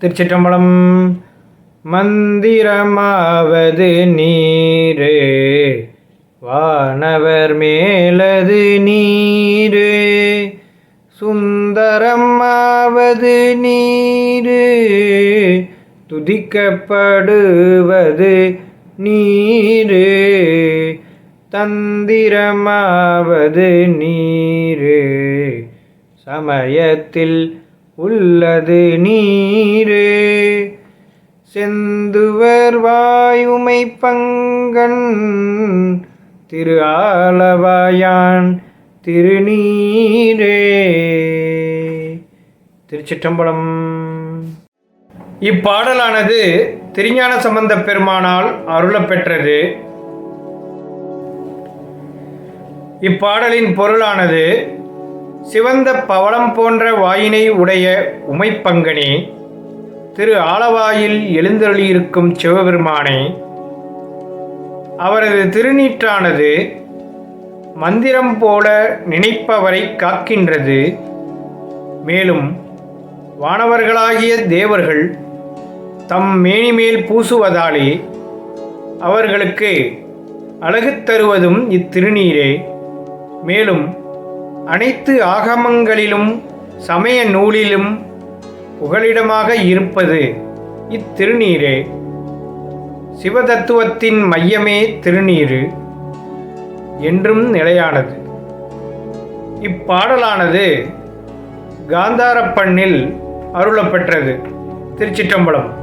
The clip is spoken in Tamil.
திருச்சிற்றம்பலம். மந்திரமாவது நீரே, வானவர் மேலது நீரே, சுந்தரமாவது நீரே, துதிக்கப்படுவது நீரே, தந்திரமாவது நீரே, சமயத்தில் உள்ளது நீரே, செந்துவர் வாயுமை பங்கன் திரு ஆலவாயான் திருநீரே. திருச்சிற்றம்பலம். இப்பாடலானது திருஞான சம்பந்தப் பெருமானால் அருளப்பெற்றது. இப்பாடலின் பொருளானது, சிவந்த பவளம் போன்ற வாயினை உடைய உமைப்பங்கனே, திரு ஆலவாயில் எழுந்தருளியிருக்கும் சிவபெருமானே, அவரது திருநீற்றானது மந்திரம் போல நினைப்பவரை காக்கின்றது. மேலும் வானவர்களாகிய தேவர்கள் தம் மேனிமேல் பூசுவதாலே அவர்களுக்கு அழகு தருவதும் இத்திருநீரே. மேலும் அனைத்து ஆகமங்களிலும் சமய நூலிலும் புகலிடமாக இருப்பது இத்திருநீரே. சிவதத்துவத்தின் மையமே திருநீரு, என்றும் நிலையானது. இப்பாடலானது காந்தாரப்பண்ணில் அருளப்பெற்றது. திருச்சிற்றம்பலம்.